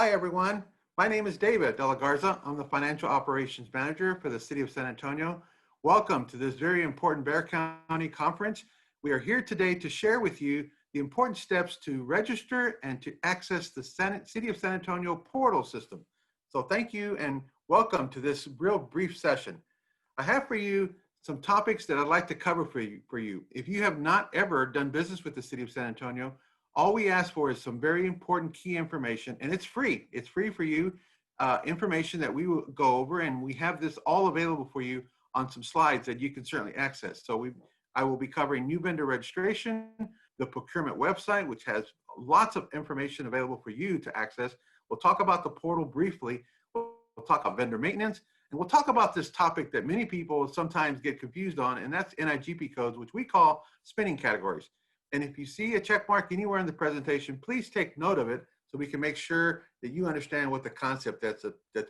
Hi, everyone. My name is David DeLaGarza. I'm the Financial Operations Manager for the City of San Antonio. Welcome to this very important Bexar County Conference. We are here today to share with you the important steps to register and to access the City of San Antonio portal system. So thank you and welcome to this real brief session. I have for you some topics that I'd like to cover for you. If you have not ever done business with the City of San Antonio, all we ask for is some very important key information, and it's free. It's free for you, information that we will go over, and we have this all available for you on some slides that you can certainly access. So I will be covering new vendor registration, the procurement website, which has lots of information available for you to access. We'll talk about the portal briefly. We'll talk about vendor maintenance, and we'll talk about this topic that many people sometimes get confused on, and that's NIGP codes, which we call spinning categories. And if you see a check mark anywhere in the presentation, please take note of it so we can make sure that you understand what the concept that's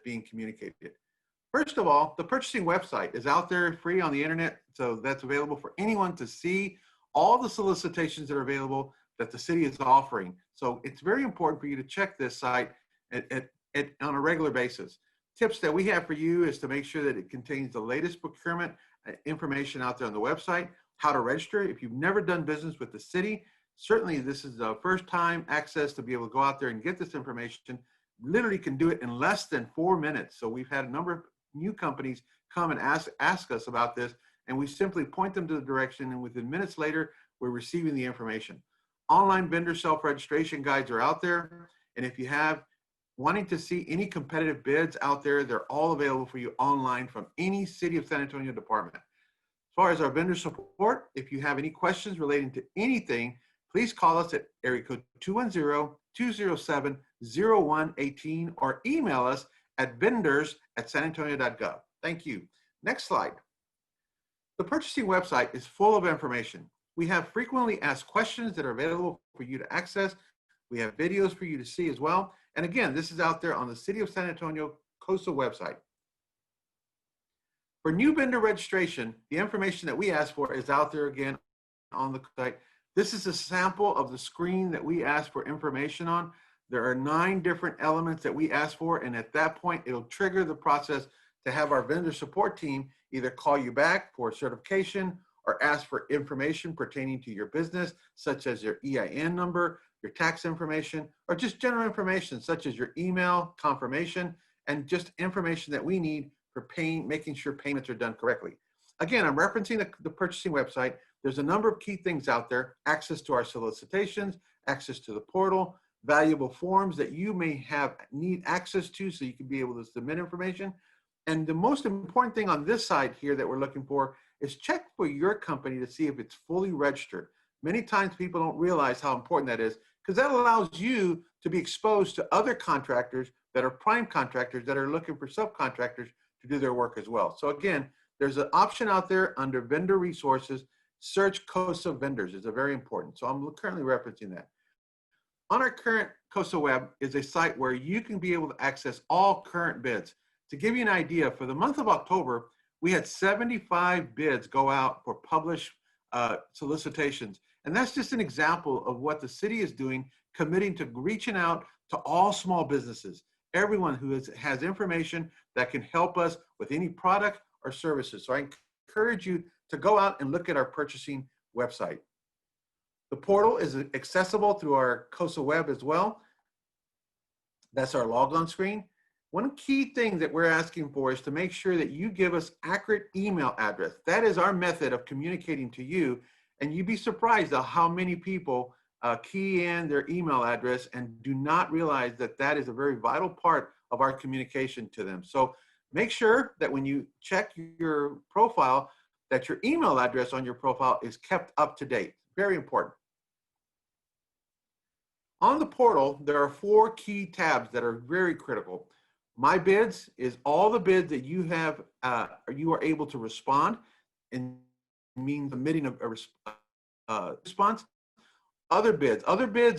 being communicated. First of all, the purchasing website is out there free on the internet, so that's available for anyone to see all the solicitations that are available that the city is offering. So it's very important for you to check this site on a regular basis. Tips that we have for you is to make sure that it contains the latest procurement information out there on the website, how to register. If you've never done business with the city, certainly this is the first time access to be able to go out there and get this information. Literally can do it in less than 4 minutes. So we've had a number of new companies come and ask us about this, and we simply point them to the direction, and within minutes later, we're receiving the information. Online vendor self-registration guides are out there, and if you have wanting to see any competitive bids out there, they're all available for you online from any City of San Antonio department. As far as our vendor support, if you have any questions relating to anything, please call us at area code 210-207-0118 or email us at vendors@sanantonio.gov. Thank you. Next slide. The purchasing website is full of information. We have frequently asked questions that are available for you to access. We have videos for you to see as well. And again, this is out there on the City of San Antonio COSA website. For new vendor registration, the information that we ask for is out there again on the site. This is a sample of the screen that we ask for information on. There are 9 different elements that we ask for, and at that point, it'll trigger the process to have our vendor support team either call you back for certification or ask for information pertaining to your business, such as your EIN number, your tax information, or just general information, such as your email confirmation, and just information that we need for making sure payments are done correctly. Again, I'm referencing the purchasing website. There's a number of key things out there: access to our solicitations, access to the portal, valuable forms that you may need access to so you can be able to submit information. And the most important thing on this side here that we're looking for is check for your company to see if it's fully registered. Many times people don't realize how important that is, because that allows you to be exposed to other contractors that are prime contractors that are looking for subcontractors to do their work as well. So again, there's an option out there under vendor resources. Search COSA vendors is very important. So I'm currently referencing that. On our current COSA web is a site where you can be able to access all current bids. To give you an idea, for the month of October, we had 75 bids go out for published solicitations. And that's just an example of what the city is doing, committing to reaching out to all small businesses, everyone who has information that can help us with any product or services. So I encourage you to go out and look at our purchasing website. The portal is accessible through our COSA web as well. That's our logon screen. One key thing that we're asking for is to make sure that you give us accurate email address. That is our method of communicating to you. And you'd be surprised at how many people key in their email address and do not realize that that is a very vital part of our communication to them. So make sure that when you check your profile, that your email address on your profile is kept up to date. Very important. On the portal, there are 4 key tabs that are very critical. My bids is all the bids that you have, you are able to respond, and means submitting a response. Other bids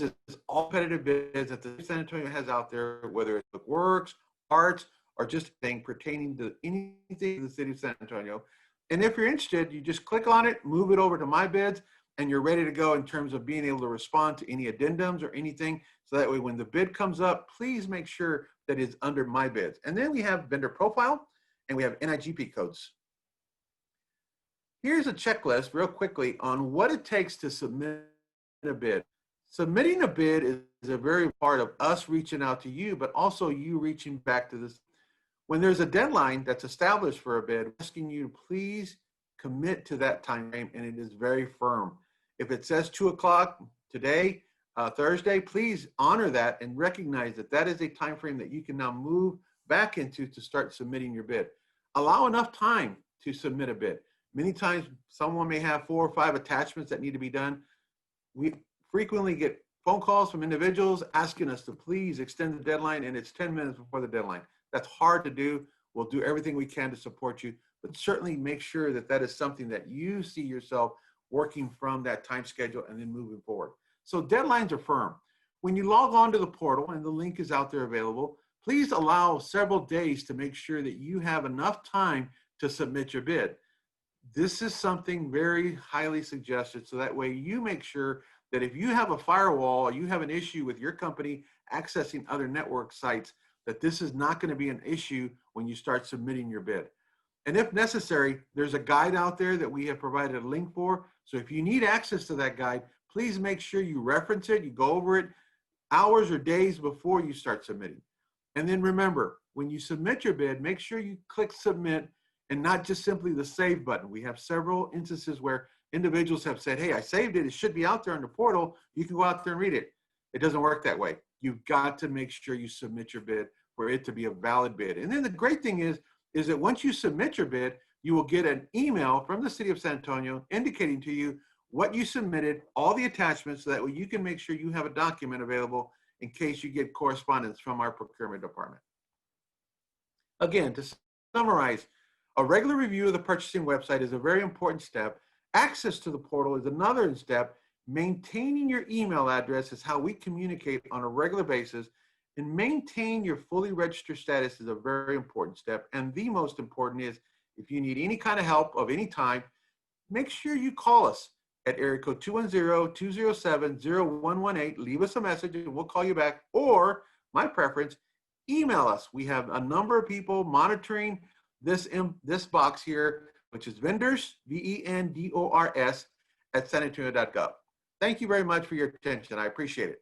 is all competitive bids that the San Antonio has out there, whether it's works, arts, or just thing pertaining to anything in the city of San Antonio. And if you're interested, you just click on it, move it over to My Bids, and you're ready to go in terms of being able to respond to any addendums or anything So that way, when the bid comes up, please make sure that it's under my bids. And then we have vendor profile and we have NIGP codes. Here's a checklist real quickly on what it takes to submit a bid. Submitting a bid is a very part of us reaching out to you, but also you reaching back to this. When there's a deadline that's established for a bid, we're asking you to please commit to that time frame, and it is very firm. If it says 2 o'clock today, Thursday, please honor that and recognize that that is a time frame that you can now move back into to start submitting your bid. Allow enough time to submit a bid. Many times someone may have 4 or 5 attachments that need to be done. We frequently get phone calls from individuals asking us to please extend the deadline, and it's 10 minutes before the deadline. That's hard to do. We'll do everything we can to support you, but certainly make sure that that is something that you see yourself working from that time schedule and then moving forward. So deadlines are firm. When you log on to the portal, and the link is out there available, please allow several days to make sure that you have enough time to submit your bid. This is something very highly suggested, so that way you make sure that if you have a firewall or you have an issue with your company accessing other network sites, that this is not going to be an issue when you start submitting your bid. And if necessary, there's a guide out there that we have provided a link for. So if you need access to that guide, please make sure you reference it, you go over it hours or days before you start submitting. And then remember, when you submit your bid, make sure you click submit and not just simply the save button. We have several instances where individuals have said, hey, I saved it. It should be out there on the portal. You can go out there and read it. It doesn't work that way. You've got to make sure you submit your bid for it to be a valid bid. And then the great thing is that once you submit your bid, you will get an email from the city of San Antonio indicating to you what you submitted, all the attachments, so that way you can make sure you have a document available in case you get correspondence from our procurement department. Again, to summarize, a regular review of the purchasing website is a very important step. Access to the portal is another step. Maintaining your email address is how we communicate on a regular basis, and maintain your fully registered status is a very important step. And the most important is, if you need any kind of help of any time, make sure you call us at area code 210-207-0118. Leave us a message and we'll call you back. Or my preference, email us. We have a number of people monitoring this box here, which is vendors, VENDORS, at sanantonio.gov. Thank you very much for your attention. I appreciate it.